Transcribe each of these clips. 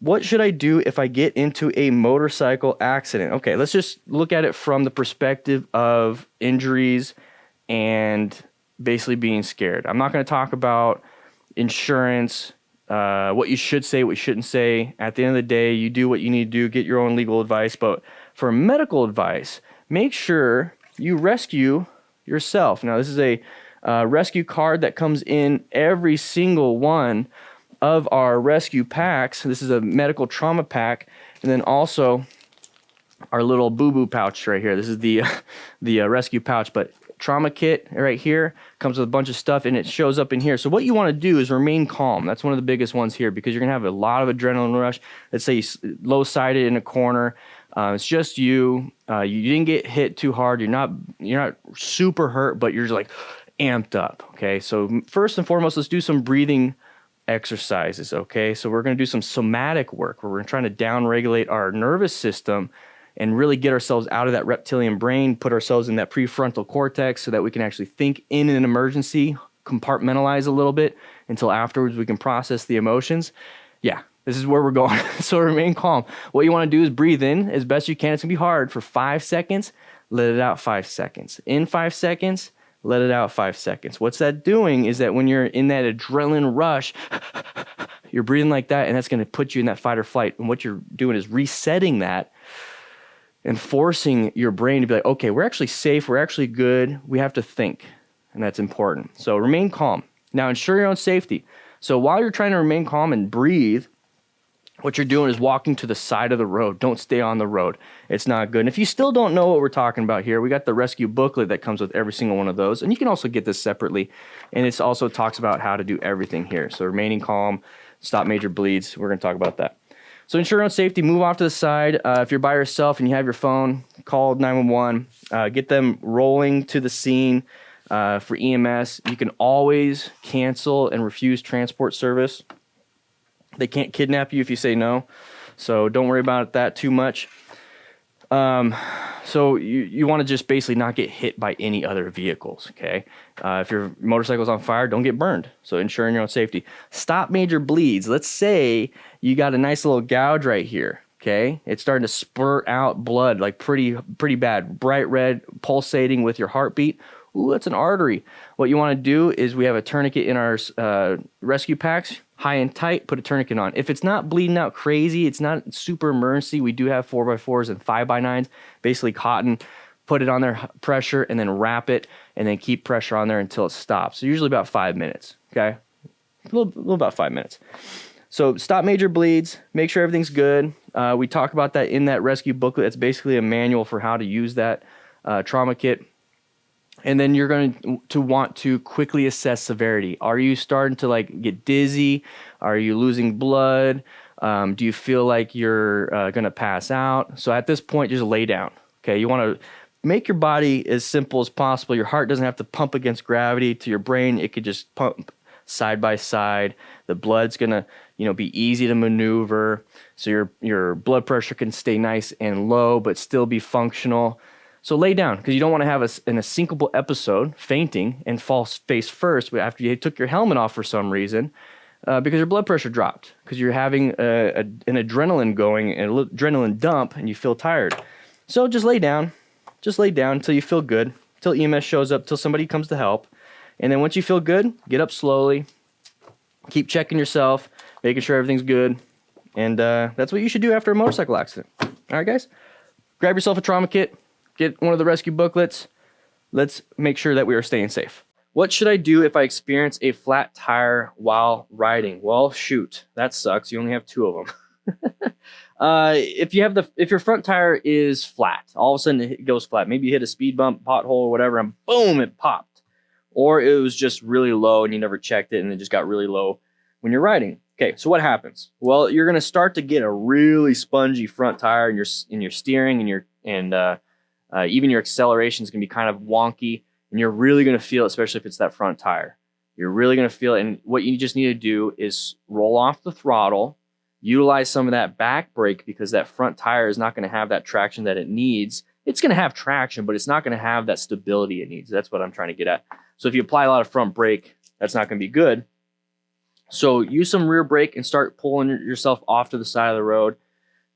What should I do if I get into a motorcycle accident? Okay, let's just look at it from the perspective of injuries and basically being scared. I'm not going to talk about insurance, what you should say, what you shouldn't say. At the end of the day, you do what you need to do, get your own legal advice. But for medical advice, make sure you rescue yourself. Now, this is a rescue card that comes in every single one of our rescue packs. This is a medical trauma pack, and then also our little boo-boo pouch right here. This is the rescue pouch, but trauma kit right here comes with a bunch of stuff, and it shows up in here. So what you want to do is remain calm. That's one of the biggest ones here, because you're gonna have a lot of adrenaline rush. Let's say you're low-sided in a corner. It's just you. You didn't get hit too hard. You're not super hurt, but you're just like amped up. Okay, so first and foremost, let's do some breathing exercises. Okay, so we're going to do some somatic work where we're trying to down-regulate our nervous system and really get ourselves out of that reptilian brain, put ourselves in that prefrontal cortex so that we can actually think in an emergency, compartmentalize a little bit until afterwards we can process the emotions. Yeah, this is where we're going. So remain calm. What you want to do is breathe in as best you can. It's going to be hard for 5 seconds. Let it out 5 seconds. In 5 seconds. Let it out 5 seconds. What's that doing is that when you're in that adrenaline rush, you're breathing like that, and that's going to put you in that fight or flight. And what you're doing is resetting that and forcing your brain to be like, okay, we're actually safe. We're actually good. We have to think, and that's important. So remain calm. Now, ensure your own safety. So while you're trying to remain calm and breathe, what you're doing is walking to the side of the road. Don't stay on the road. It's not good. And if you still don't know what we're talking about here, we got the rescue booklet that comes with every single one of those. And you can also get this separately. And it also talks about how to do everything here. So remaining calm, stop major bleeds. We're going to talk about that. So ensure your own safety. Move off to the side. If you're by yourself and you have your phone, call 911. Get them rolling to the scene for EMS. You can always cancel and refuse transport service. They can't kidnap you if you say no, so don't worry about that too much. So you want to just basically not get hit by any other vehicles, okay? If your motorcycle's on fire, don't get burned, so ensuring your own safety. Stop major bleeds. Let's say you got a nice little gouge right here, okay? It's starting to spurt out blood, like pretty bad, bright red, pulsating with your heartbeat. Ooh, that's an artery. What you want to do is we have a tourniquet in our rescue packs, high and tight, put a tourniquet on. If it's not bleeding out crazy, it's not super emergency, we do have 4x4s and 5x9s, basically cotton, put it on there, pressure, and then wrap it, and then keep pressure on there until it stops. So usually about 5 minutes, okay? A little about 5 minutes. So stop major bleeds, make sure everything's good. We talk about that in that rescue booklet. It's basically a manual for how to use that trauma kit. And then you're going to want to quickly assess severity. Are you starting to like get dizzy? Are you losing blood? Do you feel like you're going to pass out? So at this point, just lay down. Okay, you want to make your body as simple as possible. Your heart doesn't have to pump against gravity to your brain. It could just pump side by side. The blood's going to, be easy to maneuver. So your blood pressure can stay nice and low, but still be functional. So lay down, because you don't want to have an unsinkable episode, fainting, and fall face first after you took your helmet off for some reason, because your blood pressure dropped, because you're having an adrenaline going, an adrenaline dump, and you feel tired. So just lay down until you feel good, until EMS shows up, until somebody comes to help. And then once you feel good, get up slowly, keep checking yourself, making sure everything's good. And that's what you should do after a motorcycle accident. All right, guys? Grab yourself a trauma kit. Get one of the rescue booklets. Let's make sure that we are staying safe. What should I do if I experience a flat tire while riding? Well, shoot, that sucks. You only have 2 of them. If your front tire is flat, all of a sudden it goes flat. Maybe you hit a speed bump, pothole, or whatever, and boom, it popped. Or it was just really low and you never checked it and it just got really low when you're riding. Okay, so what happens? Well, you're going to start to get a really spongy front tire in your steering and even your acceleration is going to be kind of wonky, and you're really going to feel it, especially if it's that front tire. You're really going to feel it, and what you just need to do is roll off the throttle, utilize some of that back brake, because that front tire is not going to have that traction that it needs. It's going to have traction, but it's not going to have that stability it needs. That's what I'm trying to get at. So if you apply a lot of front brake, that's not going to be good. So use some rear brake and start pulling yourself off to the side of the road,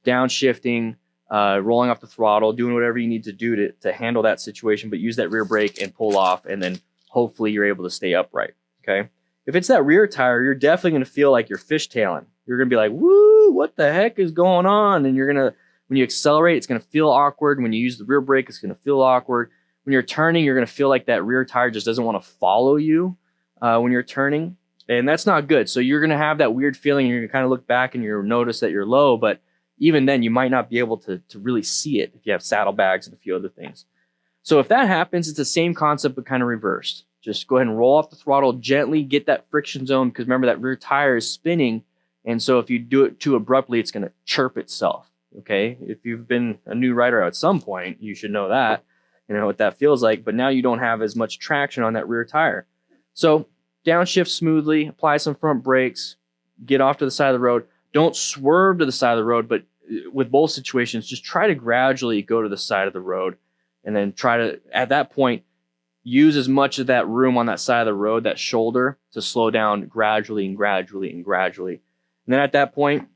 downshifting, rolling off the throttle, doing whatever you need to do to handle that situation, but use that rear brake and pull off, and then hopefully you're able to stay upright, okay? If it's that rear tire, you're definitely going to feel like you're fishtailing. You're going to be like, woo, what the heck is going on? And you're going to, when you accelerate, it's going to feel awkward. When you use the rear brake, it's going to feel awkward. When you're turning, you're going to feel like that rear tire just doesn't want to follow you when you're turning. And that's not good. So you're going to have that weird feeling. You're going to kind of look back and you'll notice that you're low, but even then you might not be able to really see it if you have saddlebags and a few other things. So if that happens, it's the same concept, but kind of reversed. Just go ahead and roll off the throttle gently, get that friction zone, because remember that rear tire is spinning. And so if you do it too abruptly, it's going to chirp itself. Okay. If you've been a new rider at some point, you should know that, you know what that feels like, but now you don't have as much traction on that rear tire. So downshift smoothly, apply some front brakes, get off to the side of the road. Don't swerve to the side of the road, but with both situations, just try to gradually go to the side of the road, and then try to, at that point, use as much of that room on that side of the road, that shoulder, to slow down gradually and gradually and gradually. And then at that point,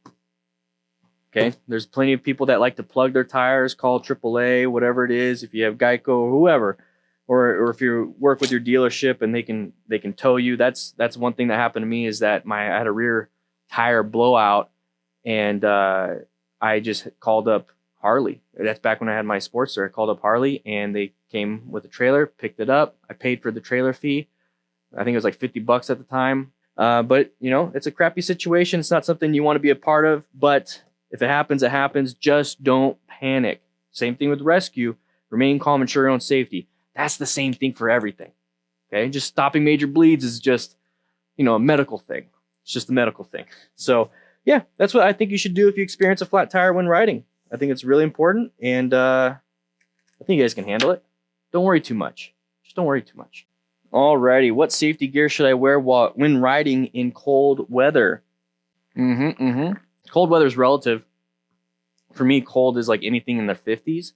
okay, there's plenty of people that like to plug their tires, call AAA, whatever it is, if you have Geico or whoever, or if you work with your dealership and they can tow you. That's one thing that happened to me, is that I had a rear tire blowout, and I just called up Harley. That's back when I had my Sportster. I called up Harley, and they came with a trailer, picked it up. I paid for the trailer fee. I think it was like $50 at the time. But you know, it's a crappy situation. It's not something you want to be a part of, but if it happens, it happens. Just don't panic. Same thing with rescue. Remain calm, ensure your own safety. That's the same thing for everything. Okay. Just stopping major bleeds is just, you know, a medical thing. It's just a medical thing. So yeah, that's what I think you should do if you experience a flat tire when riding. I think it's really important, and I think you guys can handle it. Don't worry too much. Just don't worry too much. Alrighty, what safety gear should I wear when riding in cold weather? Cold weather is relative. For me, cold is like anything in the 50s.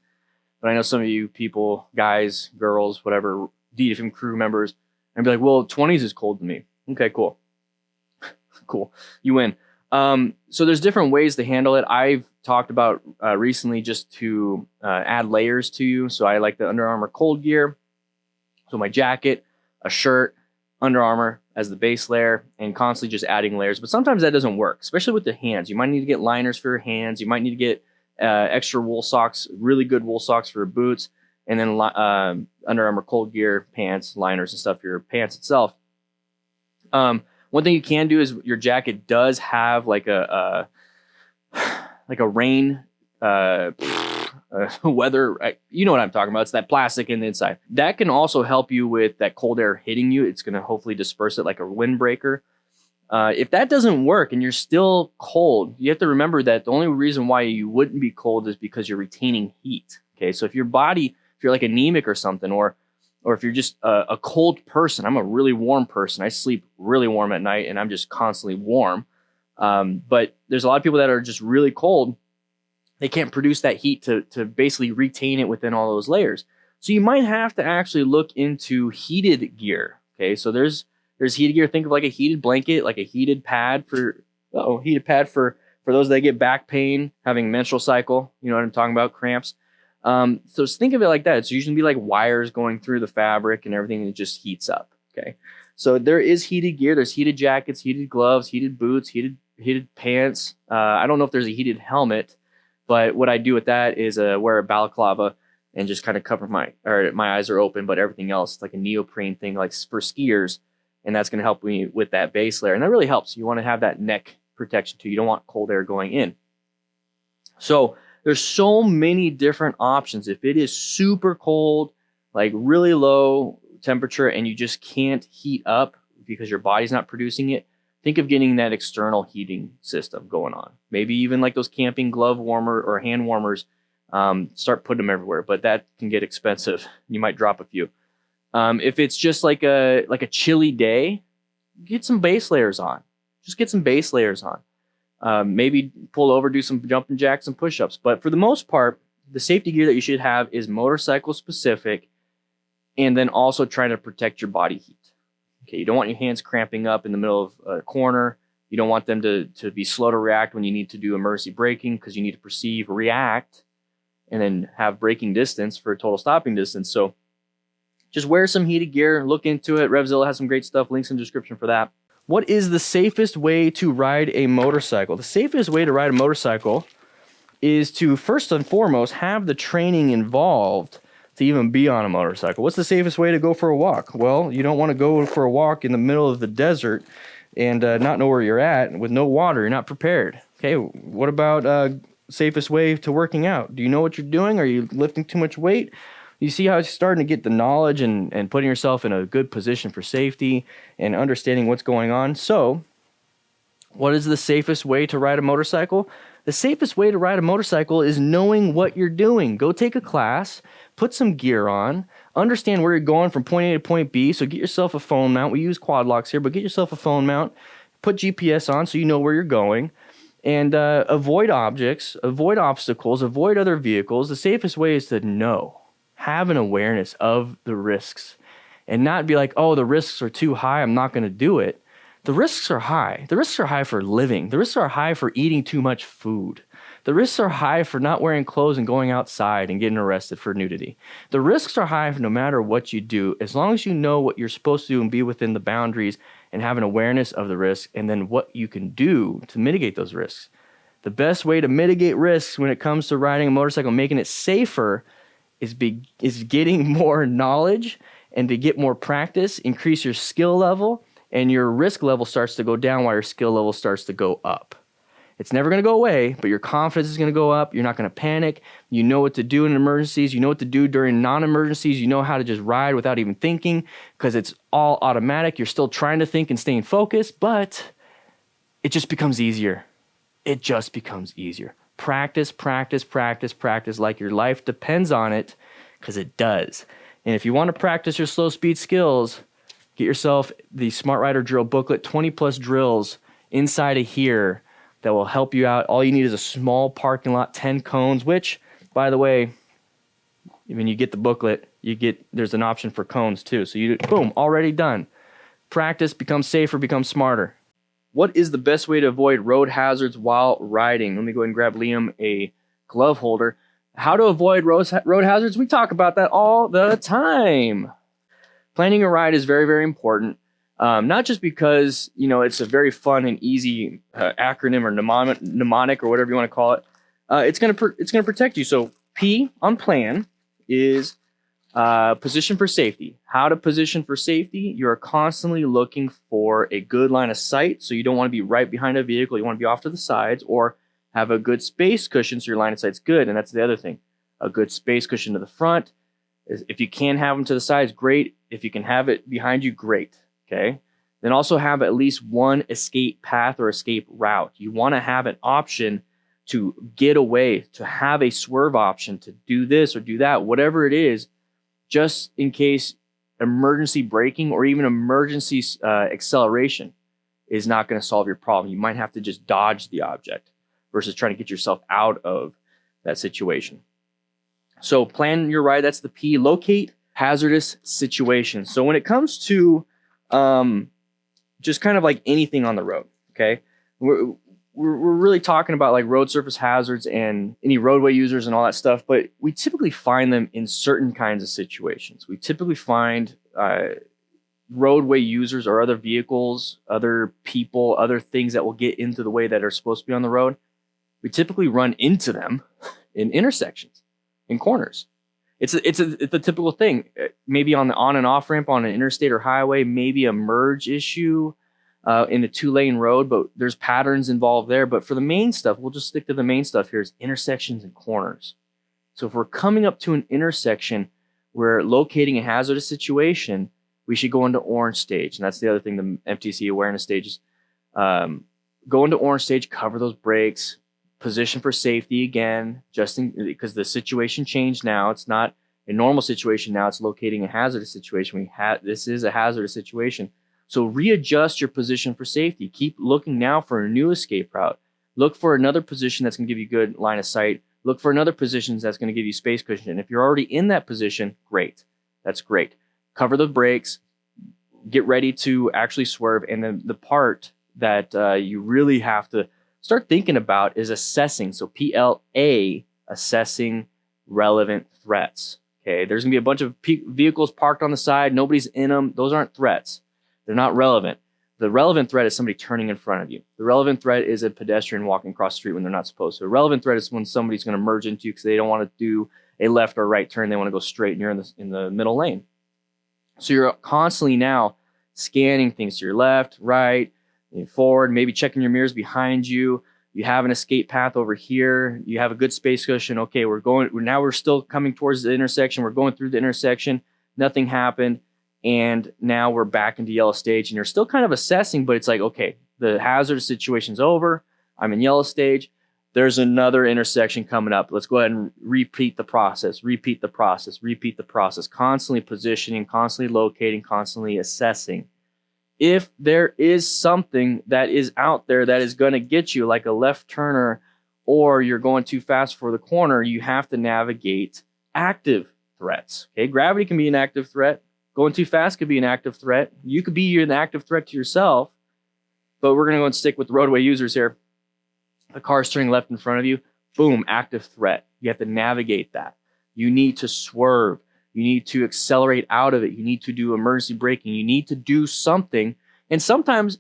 But I know some of you people, guys, girls, whatever, DFM crew members, and be like, well, 20s is cold to me. Okay, cool. Cool. You win. So there's different ways to handle it. I've talked about recently just to add layers to you. So I like the Under Armour cold gear. So my jacket, a shirt, Under Armour as the base layer, and constantly just adding layers. But sometimes that doesn't work, especially with the hands. You might need to get liners for your hands. You might need to get extra wool socks, really good wool socks for your boots, and then Under Armour cold gear, pants, liners, and stuff for your pants itself. One thing you can do is your jacket does have like a rain weather. You know what I'm talking about. It's that plastic in the inside. That can also help you with that cold air hitting you. It's going to hopefully disperse it like a windbreaker. If that doesn't work and you're still cold, you have to remember that the only reason why you wouldn't be cold is because you're retaining heat. Okay, so if your body, if you're like anemic or something, or if you're just a cold person, I'm a really warm person. I sleep really warm at night, and I'm just constantly warm. But there's a lot of people that are just really cold. They can't produce that heat to basically retain it within all those layers. So you might have to actually look into heated gear. Okay, so there's heated gear. Think of like a heated blanket, like a heated pad for those that get back pain, having menstrual cycle. You know what I'm talking about, cramps. So think of it like that. It's usually be like wires going through the fabric and everything, and it just heats up. Okay, so there is heated gear. There's heated jackets, heated gloves, heated boots, heated pants. I don't know if there's a heated helmet, but what I do with that is wear a balaclava and just kind of cover my eyes are open, but everything else, it's like a neoprene thing, like for skiers, and that's going to help me with that base layer, and that really helps. You want to have that neck protection too. You don't want cold air going in. So there's so many different options. If it is super cold, like really low temperature, and you just can't heat up because your body's not producing it, think of getting that external heating system going on. Maybe even like those camping glove warmer or hand warmers. Start putting them everywhere, but that can get expensive. You might drop a few. If it's just like a chilly day, get some base layers on. Just get some base layers on. Maybe pull over, do some jumping jacks and push-ups. But for the most part, the safety gear that you should have is motorcycle specific, and then also trying to protect your body heat. Okay, you don't want your hands cramping up in the middle of a corner. You don't want them to be slow to react when you need to do emergency braking, because you need to perceive, react, and then have braking distance for total stopping distance. So just wear some heated gear, look into it. Revzilla has some great stuff, links in the description for that. What is the safest way to ride a motorcycle? The safest way to ride a motorcycle is to, first and foremost, have the training involved to even be on a motorcycle. What's the safest way to go for a walk? Well, you don't want to go for a walk in the middle of the desert and not know where you're at with no water. You're not prepared. Okay, what about safest way to working out? Do you know what you're doing? Are you lifting too much weight? You see how it's starting to get the knowledge and putting yourself in a good position for safety and understanding what's going on. So, what is the safest way to ride a motorcycle? The safest way to ride a motorcycle is knowing what you're doing. Go take a class, put some gear on, understand where you're going from point A to point B. So get yourself a phone mount. We use quad locks here, but get yourself a phone mount. Put GPS on so you know where you're going. And avoid objects, avoid obstacles, avoid other vehicles. The safest way is to know. Have an awareness of the risks. And not be like, oh, the risks are too high, I'm not going to do it. The risks are high. The risks are high for living. The risks are high for eating too much food. The risks are high for not wearing clothes and going outside and getting arrested for nudity. The risks are high for no matter what you do, as long as you know what you're supposed to do and be within the boundaries and have an awareness of the risk and then what you can do to mitigate those risks. The best way to mitigate risks when it comes to riding a motorcycle, making it safer, is getting more knowledge and to get more practice, increase your skill level, and your risk level starts to go down while your skill level starts to go up. It's never going to go away, but your confidence is going to go up. You're not going to panic. You know what to do in emergencies. You know what to do during non-emergencies. You know how to just ride without even thinking because it's all automatic. You're still trying to think and staying focused, but it just becomes easier. It just becomes easier. Practice, practice, practice, practice like your life depends on it, because it does. And if you want to practice your slow speed skills, get yourself the Smart Rider Drill booklet, 20 plus drills inside of here that will help you out. All you need is a small parking lot, 10 cones, which, by the way, when you get the booklet, there's an option for cones too. So you, boom, already done. Practice, become safer, become smarter. What is the best way to avoid road hazards while riding? Let me go ahead and grab Liam a glove holder. How to avoid road hazards? We talk about that all the time. Planning a ride is very, very important. Not just because, it's a very fun and easy acronym or mnemonic or whatever you want to call it. It's gonna protect you. So P on plan is position for safety. How to position for safety? You are constantly looking for a good line of sight. So you don't want to be right behind a vehicle. You want to be off to the sides or have a good space cushion so your line of sight's good. And that's the other thing. A good space cushion to the front. If you can have them to the sides, great. If you can have it behind you, great. Okay. Then also have at least one escape path or escape route. You want to have an option to get away, to have a swerve option, to do this or do that, whatever it is, just in case emergency braking or even emergency acceleration is not going to solve your problem. You might have to just dodge the object versus trying to get yourself out of that situation. So plan your ride. That's the P. Locate hazardous situations. So when it comes to just kind of like anything on the road, okay, we're really talking about like road surface hazards and any roadway users and all that stuff, but we typically find them in certain kinds of situations. We typically find roadway users or other vehicles, other people, other things that will get into the way that are supposed to be on the road. We typically run into them in intersections, in corners. It's a typical thing. Maybe on the on and off ramp on an interstate or highway, maybe a merge issue in a 2-lane road, but there's patterns involved there. But for the main stuff, we'll just stick to the main stuff here, is intersections and corners. So if we're coming up to an intersection, we're locating a hazardous situation, we should go into orange stage. And that's the other thing, the MTC awareness stages. Go into orange stage, cover those brakes, position for safety again, because the situation changed now. It's not a normal situation now. It's locating a hazardous situation. This is a hazardous situation. So readjust your position for safety. Keep looking now for a new escape route. Look for another position that's going to give you good line of sight. Look for another position that's going to give you space cushion. And if you're already in that position, great. That's great. Cover the brakes. get ready to actually swerve. And then the part that you really have to start thinking about is assessing. So PLA, assessing relevant threats. Okay, there's gonna be a bunch of vehicles parked on the side. Nobody's in them. Those aren't threats. They're not relevant. The relevant threat is somebody turning in front of you. The relevant threat is a pedestrian walking across the street when they're not supposed to. A relevant threat is when somebody's going to merge into you because they don't want to do a left or right turn. They want to go straight and you're in the middle lane. So you're constantly now scanning things to your left, right, forward, maybe checking your mirrors behind you. You have an escape path over here. You have a good space cushion. Okay, we're still coming towards the intersection. We're going through the intersection. Nothing happened. And now we're back into yellow stage and you're still kind of assessing, but it's like, okay, the hazardous situation's over. I'm in yellow stage. There's another intersection coming up. Let's go ahead and repeat the process, constantly positioning, constantly locating, constantly assessing. If there is something that is out there that is going to get you, like a left turner, or you're going too fast for the corner, you have to navigate active threats. Okay, gravity can be an active threat. Going too fast could be an active threat. You could be an active threat to yourself, but we're going to go and stick with the roadway users here. The car's turning left in front of you. Boom, active threat. You have to navigate that. You need to swerve. You need to accelerate out of it. You need to do emergency braking. You need to do something. And sometimes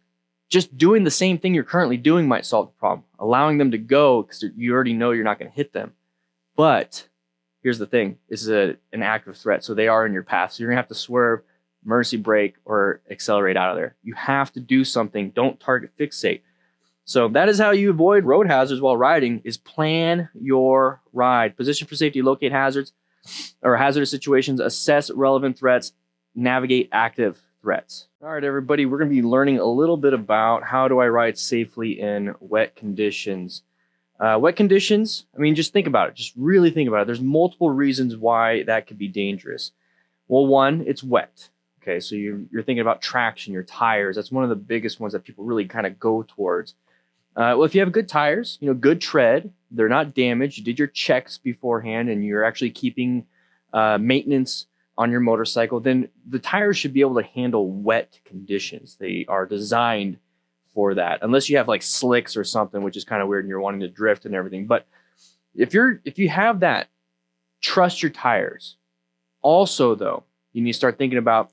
just doing the same thing you're currently doing might solve the problem. Allowing them to go because you already know you're not going to hit them. But here's the thing. This is an active threat. So they are in your path. So you're going to have to swerve, emergency brake, or accelerate out of there. You have to do something. Don't target fixate. So that is how you avoid road hazards while riding, is plan your ride. Position for safety, locate hazards or hazardous situations, assess relevant threats, navigate active threats. All right, everybody, we're going to be learning a little bit about how do I ride safely in wet conditions. Wet conditions, I mean, just think about it. Just really think about it. There's multiple reasons why that could be dangerous. Well, one, it's wet. Okay, so you're thinking about traction, your tires. That's one of the biggest ones that people really kind of go towards. Well, if you have good tires, good tread, they're not damaged, you did your checks beforehand, and you're actually keeping maintenance on your motorcycle, then the tires should be able to handle wet conditions. They are designed for that, unless you have like slicks or something, which is kind of weird and you're wanting to drift and everything. But if you have that, trust your tires. Also, though, you need to start thinking about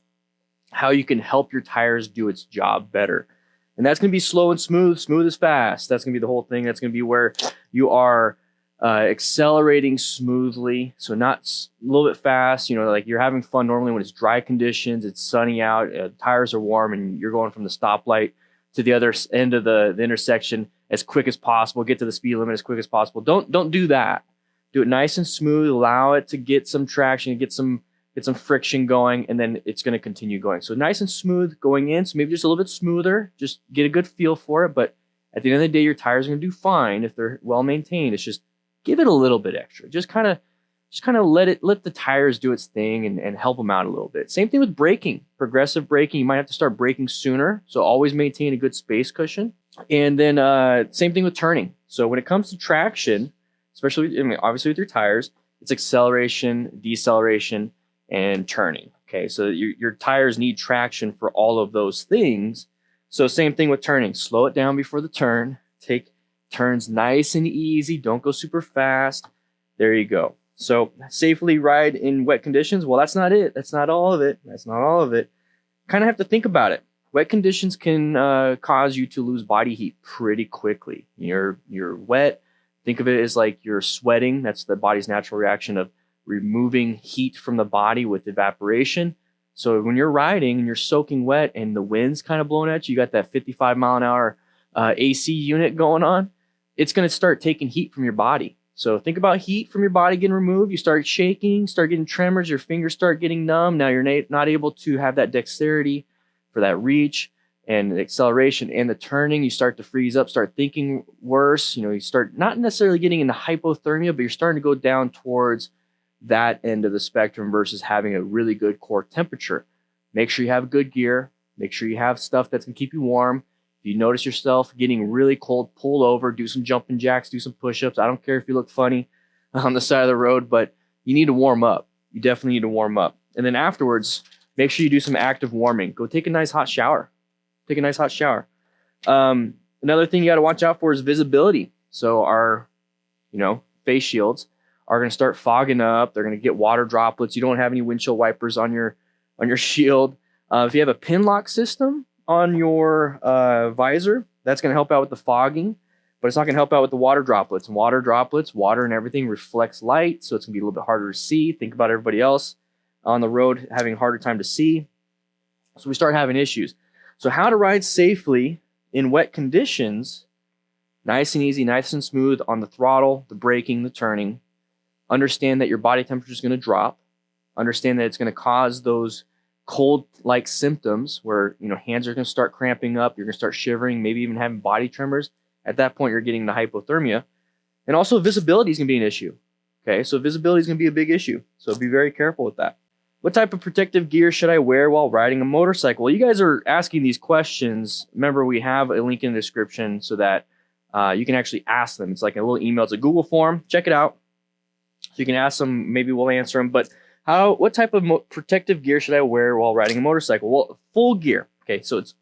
how you can help your tires do its job better. And that's going to be slow and smooth. Smooth is fast. That's going to be the whole thing. That's going to be where you are accelerating smoothly. So not a little bit fast, like you're having fun normally when it's dry conditions, it's sunny out, tires are warm, and you're going from the stoplight to the other end of the intersection as quick as possible. Get to the speed limit as quick as possible. Don't do that. Do it nice and smooth. Allow it to get some traction, get some friction going, and then it's going to continue going. So nice and smooth going in. So maybe just a little bit smoother. Just get a good feel for it. But at the end of the day, your tires are going to do fine if they're well maintained. It's just give it a little bit extra. Just kind of let the tires do its thing and help them out a little bit. Same thing with braking. Progressive braking, you might have to start braking sooner. So always maintain a good space cushion. And then same thing with turning. So when it comes to traction, especially, obviously with your tires, it's acceleration, deceleration, and turning. Okay, so your tires need traction for all of those things. So same thing with turning. Slow it down before the turn. Take turns nice and easy. Don't go super fast. There you go. So safely ride in wet conditions. Well, that's not it. That's not all of it. Kind of have to think about it. Wet conditions can cause you to lose body heat pretty quickly. You're wet. Think of it as like you're sweating. That's the body's natural reaction of removing heat from the body with evaporation. So when you're riding and you're soaking wet and the wind's kind of blowing at you, you got that 55 mile an hour AC unit going on, it's going to start taking heat from your body. So think about heat from your body getting removed. You start shaking, start getting tremors, your fingers start getting numb. Now you're not able to have that dexterity for that reach and the acceleration and the turning. You start to freeze up, start thinking worse. You start not necessarily getting into hypothermia, but you're starting to go down towards that end of the spectrum versus having a really good core temperature. Make sure you have good gear. Make sure you have stuff that's going to keep you warm. If you notice yourself getting really cold, pull over, do some jumping jacks, do some push-ups. I don't care if you look funny on the side of the road, but you need to warm up. You definitely need to warm up. And then afterwards, Make sure you do some active warming. Go take a nice hot shower. Take a nice hot shower. Another thing you got to watch out for is visibility. So our, face shields are going to start fogging up. They're going to get water droplets. You don't have any windshield wipers on your shield. If you have a pin lock system on your visor, that's going to help out with the fogging, but it's not going to help out with the water droplets. And water and everything reflects light, so it's going to be a little bit harder to see. Think about everybody else on the road having a harder time to see. So we start having issues. So how to ride safely in wet conditions, nice and easy, nice and smooth on the throttle, the braking, the turning. Understand that your body temperature is going to drop. Understand that it's going to cause those cold-like symptoms where, hands are going to start cramping up. You're going to start shivering, maybe even having body tremors. At that point, you're getting the hypothermia. And also visibility is going to be an issue. Okay, so visibility is going to be a big issue. So be very careful with that. What type of protective gear should I wear while riding a motorcycle? Well, you guys are asking these questions. Remember, we have a link in the description so that you can actually ask them. It's like a little email. It's a Google form. Check it out. So you can ask them. Maybe we'll answer them. But what type of protective gear should I wear while riding a motorcycle? Well, full gear. Okay, so it's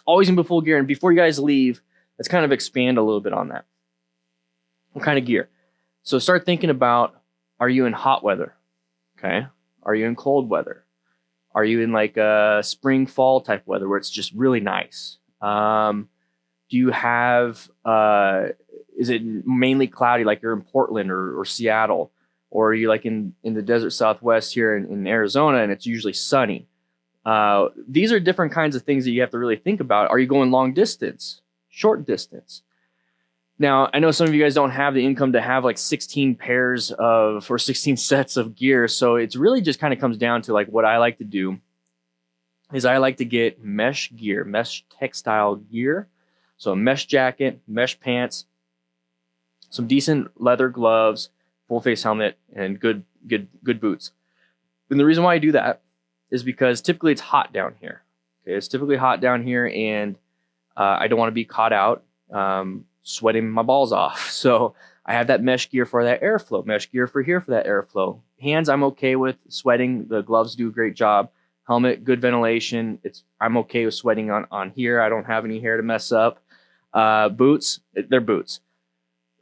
always going to be full gear. And before you guys leave, let's kind of expand a little bit on that. What kind of gear? So start thinking about, are you in hot weather? Okay. Are you in cold weather? Are you in like a spring, fall type weather where it's just really nice? Do you have, is it mainly cloudy like you're in Portland or Seattle? Or are you like in the desert Southwest here in Arizona and it's usually sunny? These are different kinds of things that you have to really think about. Are you going long distance, short distance? Now, I know some of you guys don't have the income to have like 16 sets of gear. So it's really just kind of comes down to like what I like to do is I like to get mesh gear, mesh textile gear. So a mesh jacket, mesh pants, some decent leather gloves, full face helmet, and good boots. And the reason why I do that is because typically it's hot down here. Okay, it's typically hot down here, and I don't want to be caught out sweating my balls off. So I have that mesh gear for that airflow, mesh gear for that airflow. Hands, I'm okay with sweating. The gloves do a great job. Helmet, good ventilation. I'm okay with sweating on here. I don't have any hair to mess up. Boots, they're boots.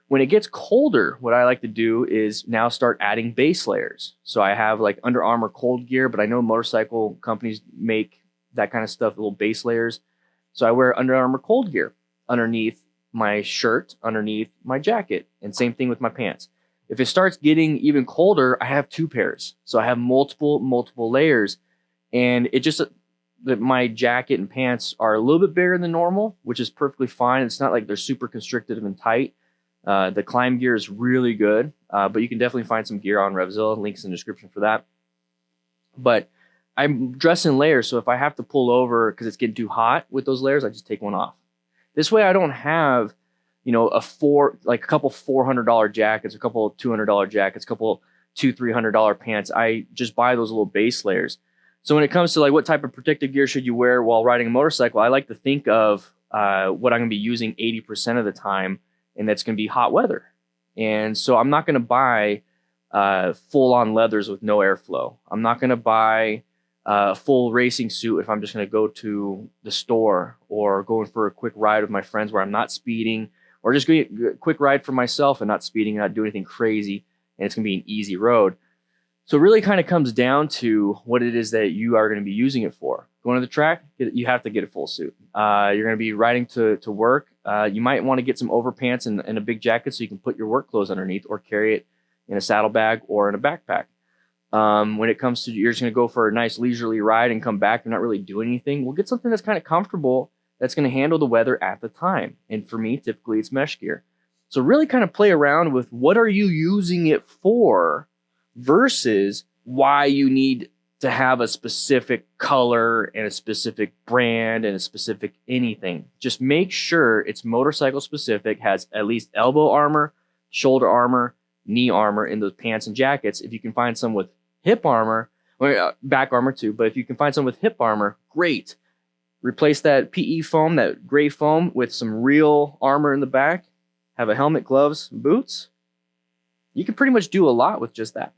When it gets colder, what I like to do is now start adding base layers. So I have like Under Armour cold gear, but I know motorcycle companies make that kind of stuff, little base layers. So I wear Under Armour cold gear underneath my shirt, underneath my jacket, and same thing with my pants. If it starts getting even colder, I have 2 pairs. So I have multiple layers, and it just that my jacket and pants are a little bit bigger than normal, which is perfectly fine. It's not like they're super constricted and tight. The climb gear is really good, but you can definitely find some gear on Revzilla. Links in the description for that. But I'm dressed in layers, so if I have to pull over because it's getting too hot with those layers, I just take one off. This way I don't have, a couple $400 jackets, a couple $200 jackets, a couple $200-300 pants. I just buy those little base layers. So when it comes to like what type of protective gear should you wear while riding a motorcycle, I like to think of what I'm going to be using 80% of the time, and that's going to be hot weather. And so I'm not going to buy full-on leathers with no airflow. I'm not going to buy a full racing suit if I'm just going to go to the store or going for a quick ride with my friends where I'm not speeding, or just going a quick ride for myself and not speeding and not doing anything crazy, and it's going to be an easy road. So it really kind of comes down to what it is that you are going to be using it for. Going to the track, you have to get a full suit. You're going to be riding to work. You might want to get some overpants and a big jacket so you can put your work clothes underneath, or carry it in a saddlebag or in a backpack. When it comes to you're just going to go for a nice leisurely ride and come back and not really doing anything, well, get something that's kind of comfortable that's going to handle the weather at the time. And for me, typically it's mesh gear. So really kind of play around with what are you using it for versus why you need to have a specific color and a specific brand and a specific anything. Just make sure it's motorcycle specific, has at least elbow armor, shoulder armor, knee armor in those pants and jackets. If you can find some with hip armor, or back armor too, but if you can find some with hip armor, great. Replace that PE foam, that gray foam, with some real armor in the back. Have a helmet, gloves, boots. You can pretty much do a lot with just that.